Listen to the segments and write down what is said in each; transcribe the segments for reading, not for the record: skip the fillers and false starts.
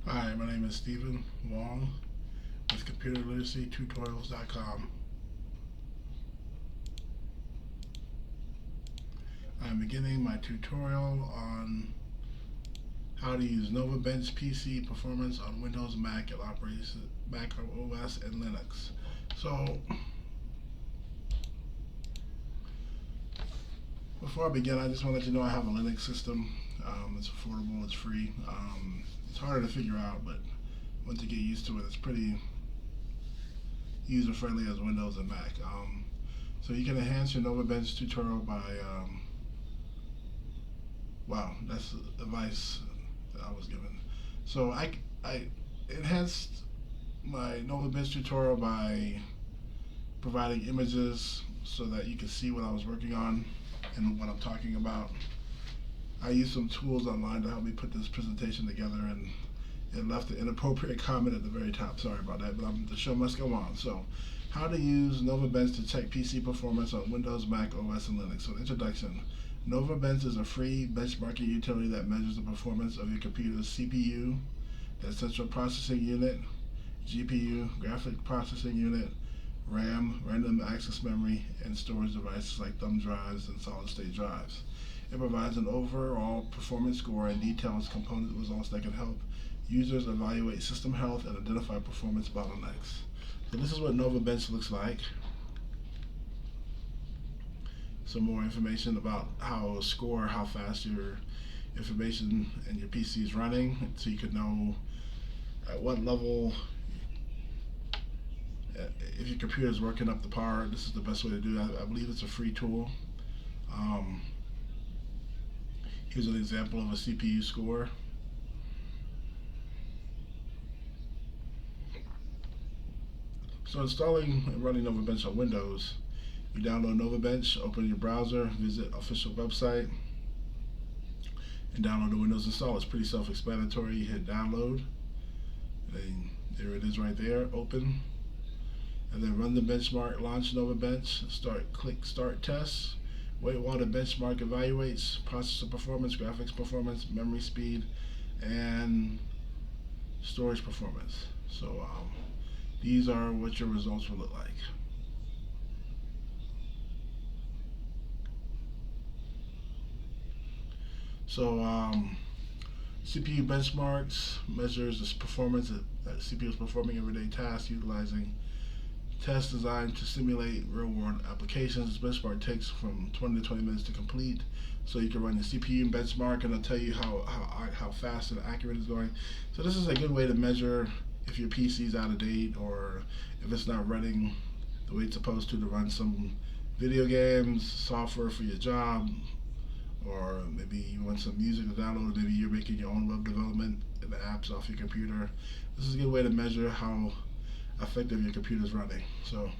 Hi, my name is Stephen Wong with ComputerLiteracyTutorials.com. I'm beginning my tutorial on how to use NovaBench PC performance on Windows, Mac, and Mac OS and Linux. So, before I begin, I just want to let you know I have a Linux system. It's affordable, it's free. It's harder to figure out, but once you get used to it, it's pretty user friendly as Windows and Mac. So you can enhance your NovaBench tutorial by wow, that's advice that I was given. So I enhanced my NovaBench tutorial by providing images so that you can see what I was working on and what I'm talking about. I used some tools online to help me put this presentation together, and it left an inappropriate comment at the very top. Sorry about that, but the show must go on. So, how to use NovaBench to check PC performance on Windows, Mac OS, and Linux. So, introduction. NovaBench is a free benchmarking utility that measures the performance of your computer's CPU, that central processing unit, GPU, graphic processing unit, RAM, random access memory, and storage devices like thumb drives and solid state drives. It provides an overall performance score and details component results that can help users evaluate system health and identify performance bottlenecks. So this is what NovaBench looks like. Some more information about how it'll score how fast your information and your PC is running, so you can know at what level, if your computer is working up the power. This is the best way to do it. I believe it's a free tool. Um, Here's an example of a CPU score. So installing and running NovaBench on Windows, you download NovaBench, open your browser, visit official website, and download the Windows install. It's pretty self-explanatory. You hit download, and there it is right there, open, and then run the benchmark, launch NovaBench, click Start Tests, wait while the benchmark evaluates processor performance, graphics performance, memory speed, and storage performance. So these are what your results will look like. So CPU benchmarks measures the performance that CPU is performing everyday tasks utilizing tests designed to simulate real-world applications. This benchmark takes from 20 to 20 minutes to complete, so you can run your CPU benchmark, and it'll tell you how fast and accurate it's going. So this is a good way to measure if your PC is out of date, or if it's not running the way it's supposed to run some video games, software for your job, or maybe you want some music to download, maybe you're making your own web development and the apps off your computer. This is a good way to measure how effective your computer is running. So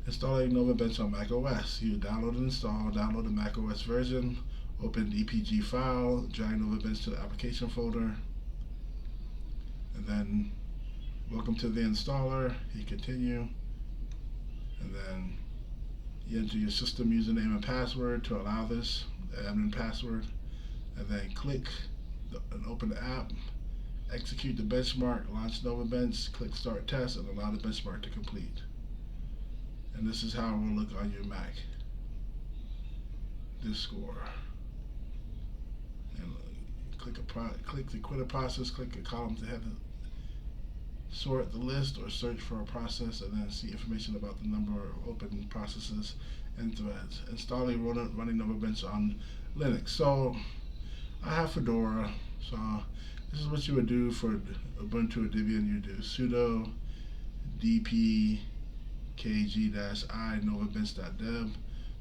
installing NovaBench on Mac OS. You download and install, download the Mac OS version, open the DPG file, drag NovaBench to the application folder, and then welcome to the installer. You continue, and then you enter your system username and password to allow this, the admin password, and then click and open the app, execute the benchmark, launch NovaBench, click Start Test, and allow the benchmark to complete. And this is how it will look on your Mac. This score. And click the quit a process, click a column to have sort the list or search for a process, and then see information about the number of open processes and threads. Installing running NovaBench on Linux. So I have Fedora, so this is what you would do for Ubuntu or Debian. You do sudo dp kg-i novabench.deb,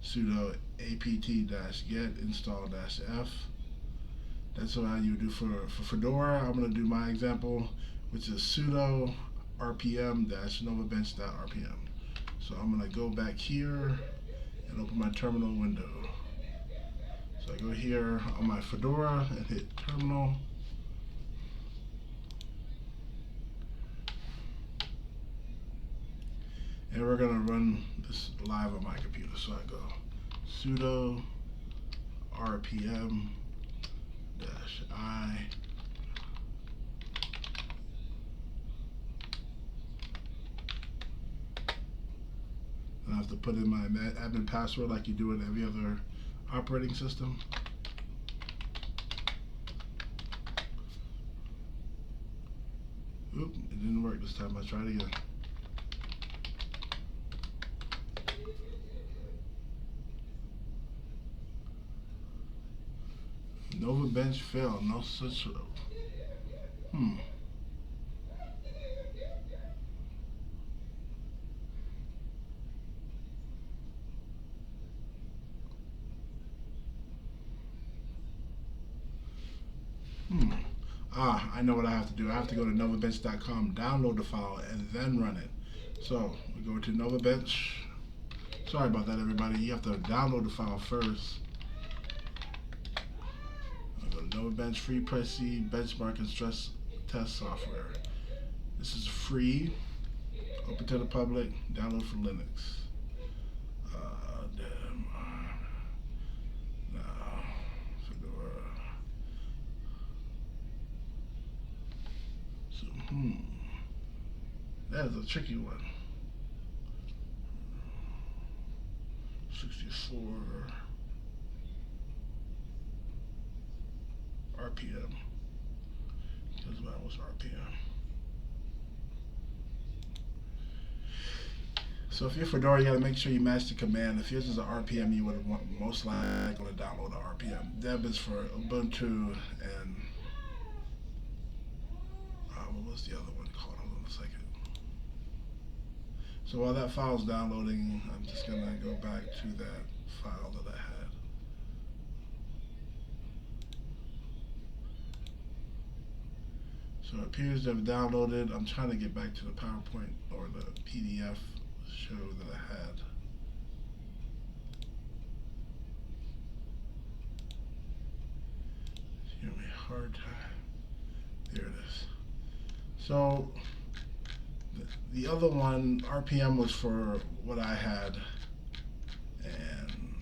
sudo apt-get install-f. That's what you do for Fedora. I'm going to do my example, which is sudo rpm-novabench.rpm. So I'm going to go back here and open my terminal window. So I go here on my Fedora and hit terminal. And we're going to run this live on my computer. So I go sudo rpm-i put in my admin password like you do in every other operating system. Oop, it didn't work this time. Let's try it again. Nova Bench failed. No such. Hmm. Hmm. I know what I have to do. I have to go to novabench.com, download the file, and then run it. So we go to NovaBench. Sorry about that, everybody. You have to download the file first. I go to NovaBench, free Prezi benchmark and stress test software. This is free, open to the public, download for Linux. That is a tricky one. 64 RPM. Because mine was RPM. So if you're Fedora, you gotta make sure you match the command. If yours is an RPM, you would want most likely going to download an RPM. Deb is for Ubuntu, and what was the other one called? Hold on a second. So while that file's downloading, I'm just gonna go back to that file that I had. So it appears to have downloaded. I'm trying to get back to the PowerPoint or the PDF show that I had. It's giving me a hard time. There it is. So the other one, RPM, was for what I had, and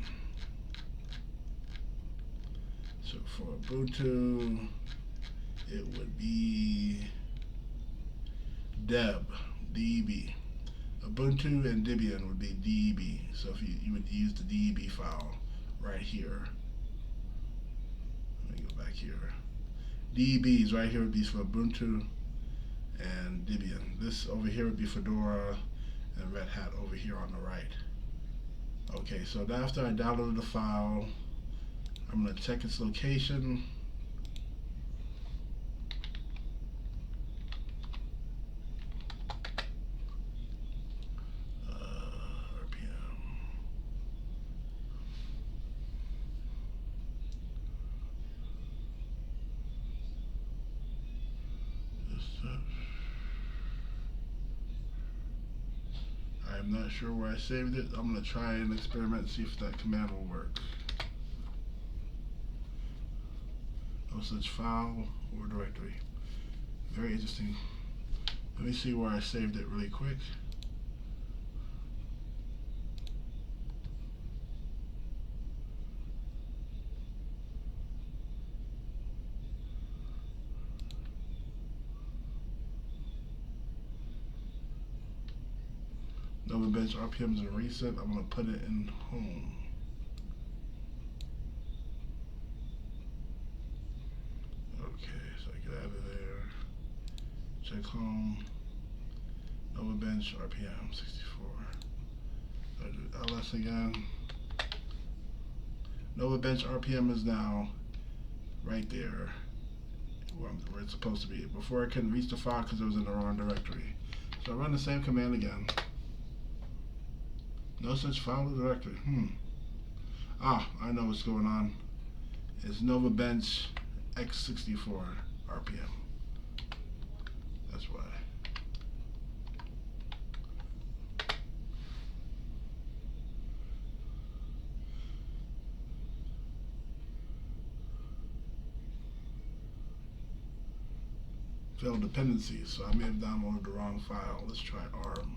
so for Ubuntu, it would be Deb, DEB. Ubuntu and Debian would be DEB. So if you would use the DEB file right here. Let me go back here. DEBs right here would be for Ubuntu and Debian. This over here would be Fedora and Red Hat over here on the right. Okay, so after I downloaded the file, I'm going to check its location. I'm not sure where I saved it. I'm going to try and experiment and see if that command will work. No such file or directory. Very interesting. Let me see where I saved it really quick. NovaBench RPMs and reset. I'm going to put it in home. Okay, so I get out of there. Check home. NovaBench RPM 64. I do ls again. NovaBench RPM is now right there where it's supposed to be. Before I couldn't reach the file because it was in the wrong directory. So I run the same command again. No such file or directory. I know what's going on. It's NovaBench x64 RPM. That's why. Failed dependencies, so I may have downloaded the wrong file. Let's try ARM.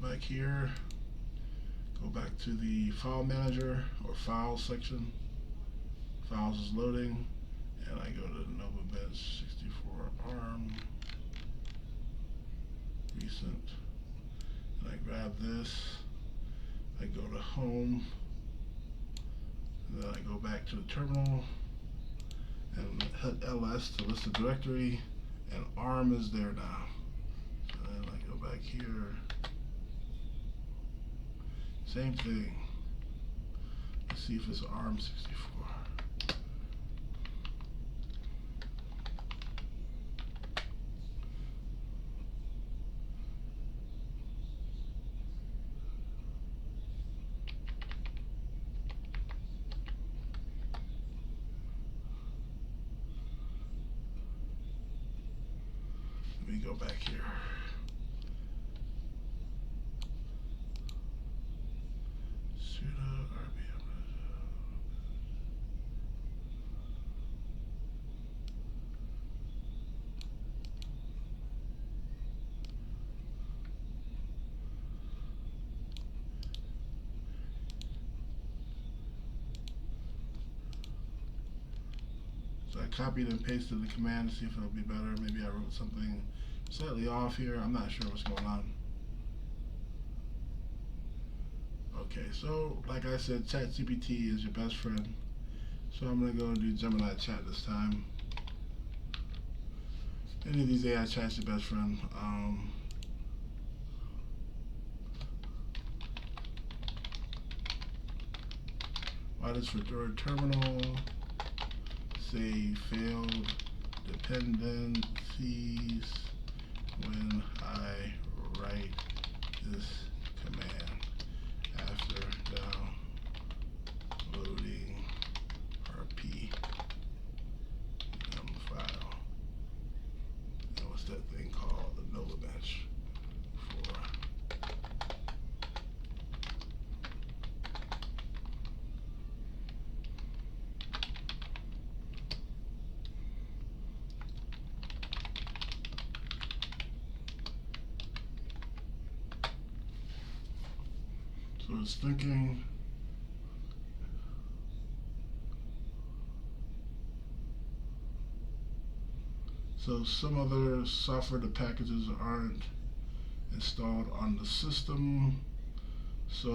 back here, go back to the file manager or files section. Files is loading, and I go to NovaBench 64 ARM, recent, and I grab this, I go to home, and then I go back to the terminal, and hit LS to list the directory, and ARM is there now. And I go back here, same thing. Let's see if it's ARM 64. Let me go back here. Sudo RPM. So I copied and pasted the command to see if it'll be better. Maybe I wrote something slightly off here. I'm not sure what's going on. Okay, so like I said, ChatGPT is your best friend. So I'm gonna go and do Gemini Chat this time. Any of these AI chats your best friend. Why does Fedora terminal say failed dependencies when I write this command after downloading RPM file? And what's that thing called? The NovaBench 4. So it's thinking. So some other software packages aren't installed on the system. So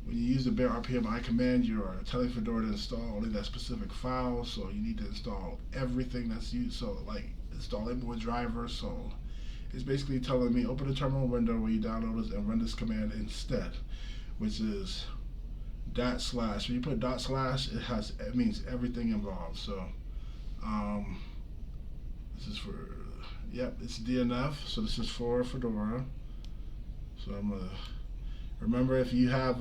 when you use the bare RPM I command, you are telling Fedora to install only that specific file. So you need to install everything that's used. So like install import drivers. So it's basically telling me open the terminal window where you download this and run this command instead, which is /. When you put /, it means everything involved. So this is for, yep, it's DNF. So this is for Fedora. So I'm gonna remember, if you have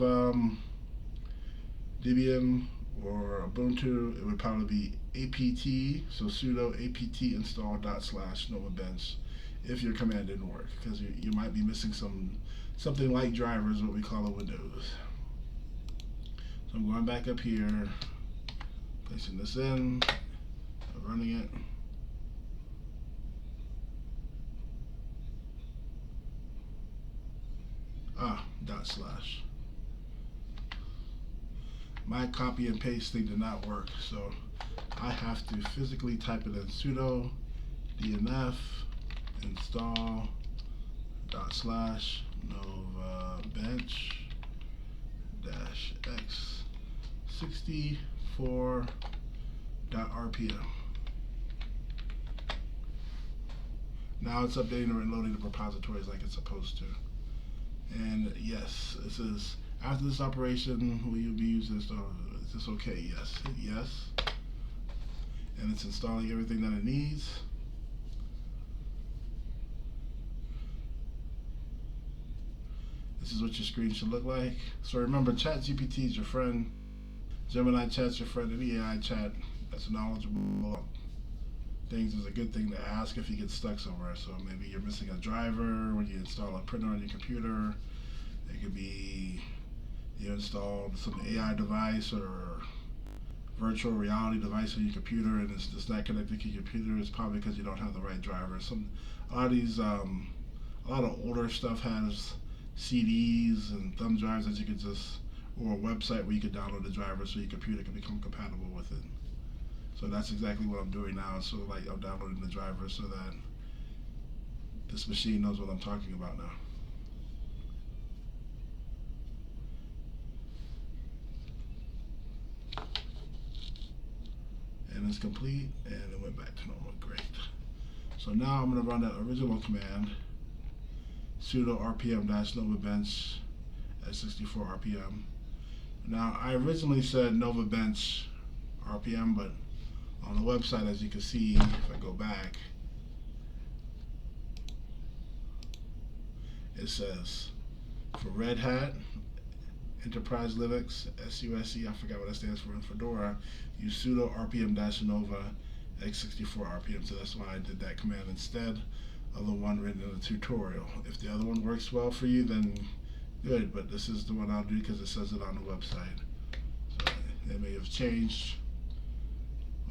Debian or Ubuntu, it would probably be apt. So sudo apt install / NovaBench if your command didn't work, because you might be missing something like drivers, what we call it Windows. So I'm going back up here, placing this in, running it. /. My copy and paste thing did not work, so I have to physically type it in sudo dnf install / NovaBench -x 64.rpm. Now it's updating and loading the repositories like it's supposed to. And yes, it says after this operation, will you be using this? Is this okay? Yes. Hit yes. And it's installing everything that it needs. This is what your screen should look like. So remember, ChatGPT is your friend. Gemini Chat's your friend. Any AI chat that's knowledgeable about things is a good thing to ask if you get stuck somewhere. So maybe you're missing a driver when you install a printer on your computer. It could be you installed some AI device or virtual reality device on your computer and it's just not connected to your computer. It's probably because you don't have the right driver. A a lot of older stuff has CDs and thumb drives that you could just, or a website where you could download the driver so your computer can become compatible with it. So that's exactly what I'm doing now. So like I'm downloading the driver so that this machine knows what I'm talking about now. And it's complete, and it went back to normal. Great. So now I'm going to run that original command, sudo rpm-novabench at 64 RPM. Now I originally said novabench RPM, but on the website, as you can see, if I go back, it says for Red Hat, Enterprise Linux, SUSE, I forgot what that stands for, in Fedora, use sudo rpm-nova x64 RPM. So that's why I did that command instead of the one written in the tutorial. If the other one works well for you, then good, but this is the one I'll do because it says it on the website. So it may have changed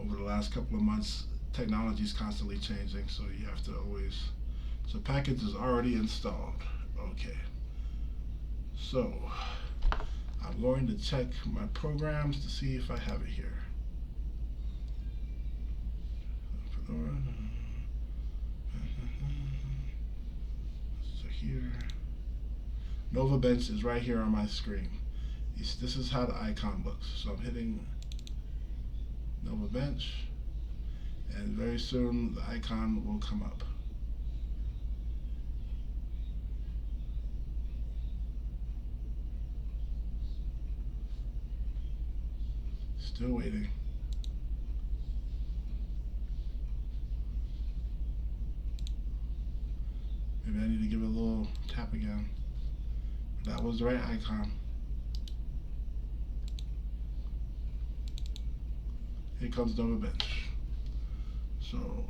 over the last couple of months. Technology is constantly changing, so you have to always. So package is already installed. Okay. So I'm going to check my programs to see if I have it here. So here, novabench is right here on my screen. This is how the icon looks. So I'm hitting novabench, and very soon the icon will come up. Still waiting. Maybe I need to give it a little tap again. That was the right icon. Here comes novabench. So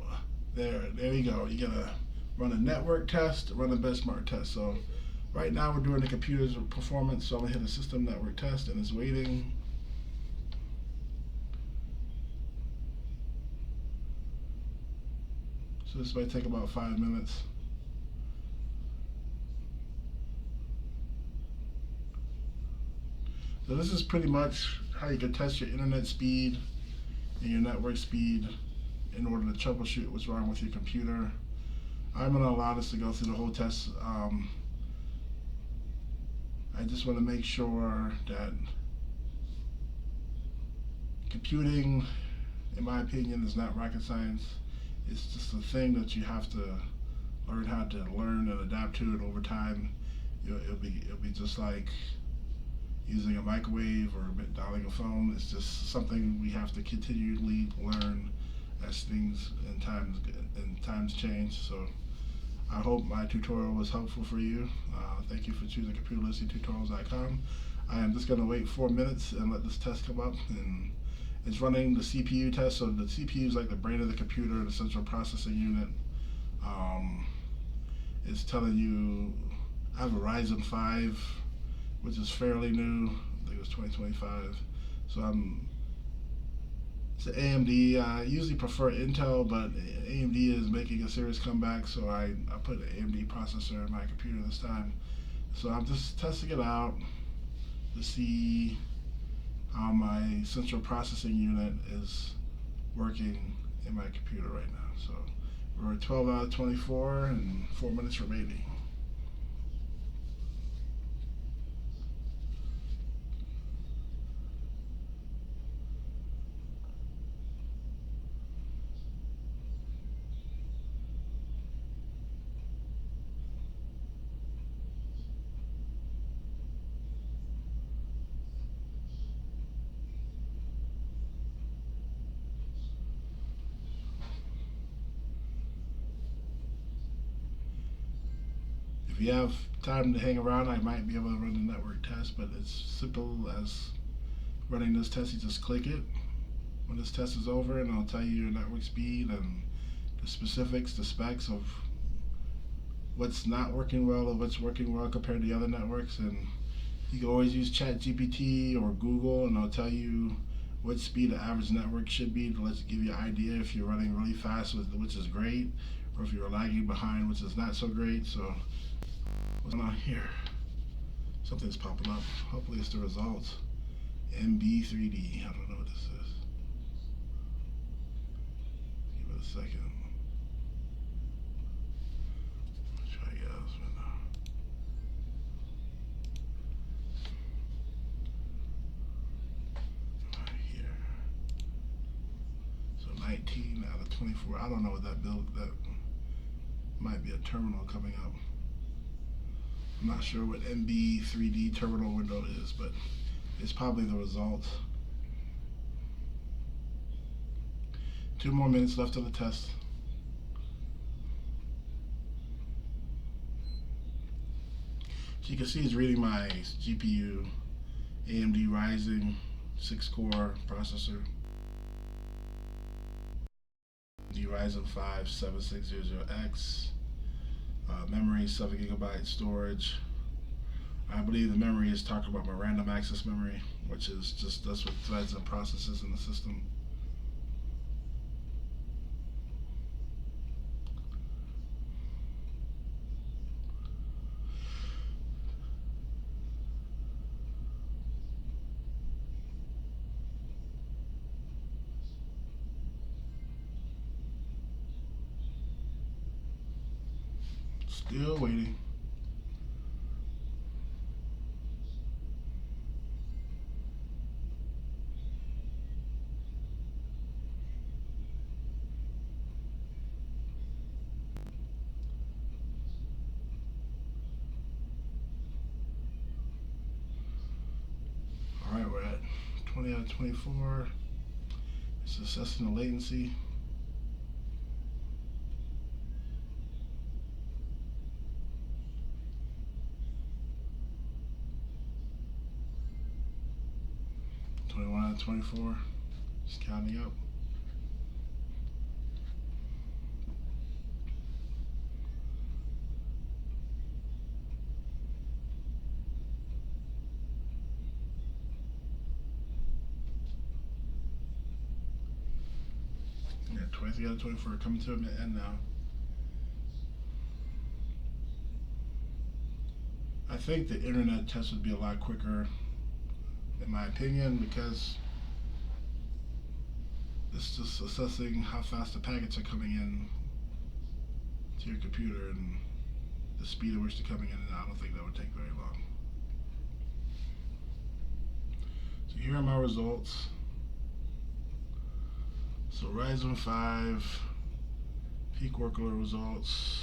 there you go. You gotta run a network test, run a benchmark test. So right now we're doing the computer's performance. So I'm gonna hit a system network test, and it's waiting. So this might take about 5 minutes. So this is pretty much how you can test your internet speed and your network speed in order to troubleshoot what's wrong with your computer. I'm going to allow this to go through the whole test. I just want to make sure that computing, in my opinion, is not rocket science. It's just a thing that you have to learn how to learn and adapt to, and over time, it'll be just like using a microwave or dialing a phone. It's just something we have to continually learn as things and times change. So I hope my tutorial was helpful for you. Thank you for choosing ComputerLiteracyTutorials.com. I am just going to wait 4 minutes and let this test come up, and it's running the CPU test. So the CPU is like the brain of the computer, the central processing unit. It's telling you I have a Ryzen 5, which is fairly new. I think it was 2025. So it's AMD. I usually prefer Intel, but AMD is making a serious comeback, so I put an AMD processor in my computer this time. So I'm just testing it out to see how my central processing unit is working in my computer right now. So we're at 12 out of 24 and 4 minutes remaining. If you have time to hang around, I might be able to run the network test, but it's simple as running this test. You just click it when this test is over, and it'll tell you your network speed and the specifics, the specs of what's not working well or what's working well compared to the other networks. And you can always use ChatGPT or Google, and they'll tell you what speed the average network should be to let you give you an idea if you're running really fast, which is great, or if you're lagging behind, which is not so great. So what's going on here? Something's popping up. Hopefully it's the results. MB3D. I don't know what this is. Give it a second. Try to get out of this window. Right here. So 19 out of 24. I don't know what that build, that might be a terminal coming up. I'm not sure what MB3D terminal window is, but it's probably the result. 2 more minutes left of the test. So you can see it's reading my GPU, AMD Ryzen 6-core processor, AMD Ryzen 5 7600X, memory 7 GB storage. I believe the memory is talking about my random access memory, which is just that's what threads and processes in the system. Still waiting. Alright, we're at 20 out of 24. It's assessing the latency. Out of 24, just counting up. Yeah, 23 out of 24, coming to an end now. I think the internet test would be a lot quicker, in my opinion, because it's just assessing how fast the packets are coming in to your computer and the speed at which they're coming in, and I don't think that would take very long. So here are my results. So Ryzen 5 peak workload results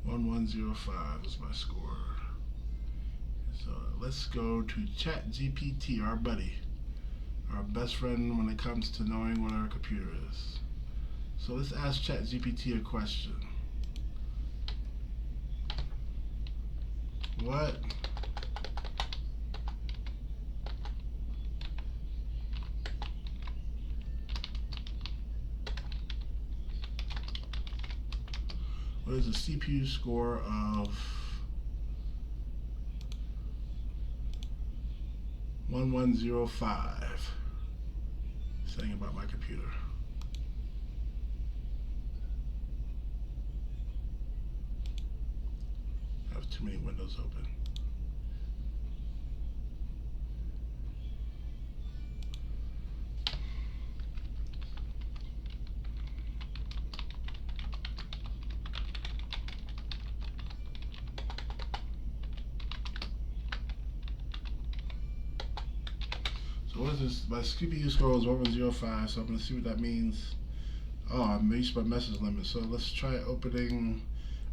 1105 is my score. So let's go to ChatGPT, our buddy, our best friend when it comes to knowing what our computer is. So let's ask ChatGPT a question. What is the CPU score of 1105 saying about my computer? I have too many windows open. So what is this? My CPU score is 1105, so I'm going to see what that means. Oh, I reached my message limit. So let's try opening.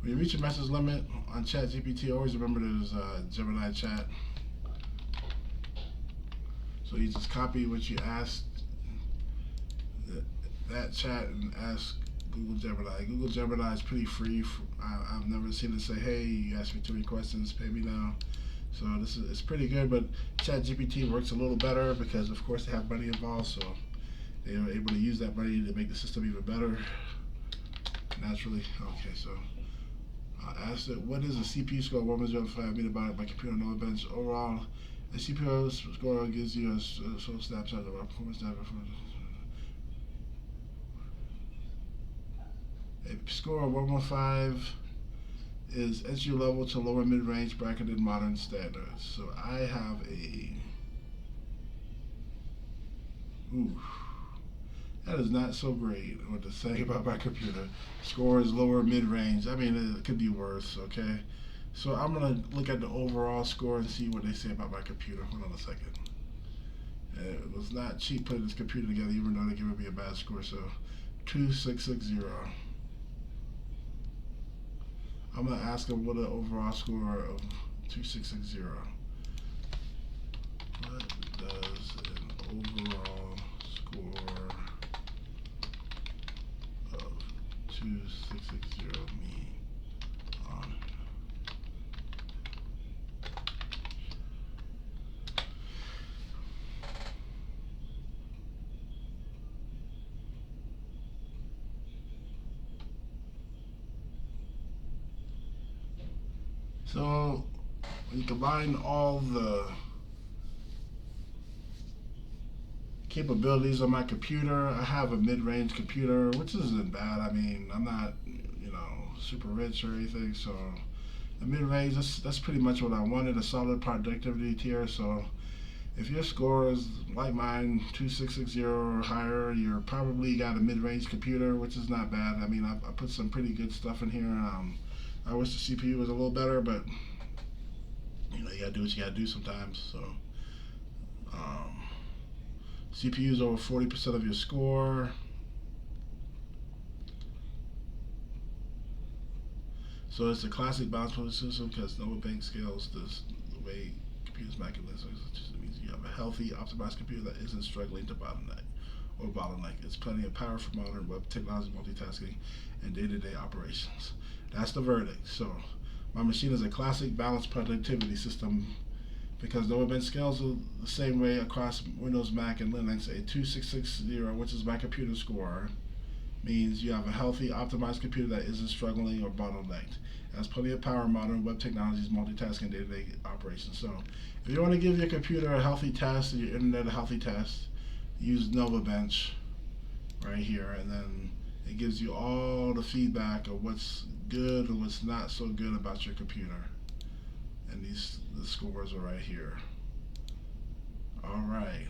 When you reach a message limit on ChatGPT, always remember there's Gemini Chat. So you just copy what you asked that chat and ask Google Gemini. Google Gemini is pretty free. I've never seen it say, "Hey, you asked me too many questions, pay me now." So it's pretty good, but ChatGPT works a little better because, of course, they have money involved. So they are able to use that money to make the system even better. Naturally, okay. So I asked it, what is a CPU score 105 mean about it? My computer no events overall. The CPU score gives you a sort of snapshot of our performance data. score of 115 is entry level to lower mid range bracketed modern standards. So I have a. Ooh. That is not so great what to say about my computer. Score is lower mid range. I mean, it could be worse, okay? So I'm going to look at the overall score and see what they say about my computer. Hold on a second. It was not cheap putting this computer together, even though they gave me a bad score. So 2660. I'm going to ask them what the overall score of 2660. What does an overall score of 2660 mean on So when you combine all the capabilities on my computer, I have a mid-range computer, which isn't bad. I mean, I'm not, super rich or anything, so the mid-range, that's pretty much what I wanted, a solid productivity tier. So if your score is like mine, 2660 or higher, you're probably got a mid-range computer, which is not bad. I mean, I put some pretty good stuff in here. I wish the CPU was a little better, but you gotta do what you gotta do sometimes. So CPU is over 40% of your score. So it's a classic balance point system because no bank scales the way computers mechanisms. It just means you have a healthy, optimized computer that isn't struggling to bottleneck. It's plenty of power for modern web technology, multitasking, and day-to-day operations. That's the verdict. So my machine is a classic balanced productivity system because no event scales the same way across Windows, Mac, and Linux. A 2660, which is my computer score, means you have a healthy, optimized computer that isn't struggling or bottlenecked. It has plenty of power, modern web technologies, multitasking, day-to-day operations. So if you want to give your computer a healthy test and your internet a healthy test, use NovaBench right here, and then it gives you all the feedback of what's good and what's not so good about your computer. And the scores are right here. All right.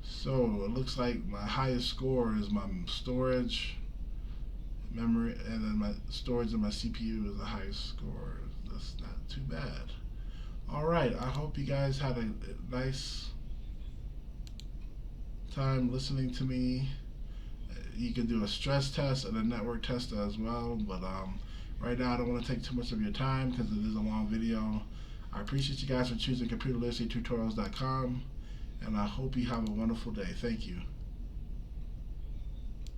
So it looks like my highest score is my storage, memory, and then my storage and my CPU is the highest score. That's not too bad. All right. I hope you guys had a nice time listening to me. You can do a stress test and a network test as well, but right now I don't want to take too much of your time because it is a long video. I appreciate you guys for choosing ComputerLiteracyTutorials.com, and I hope you have a wonderful day. Thank you.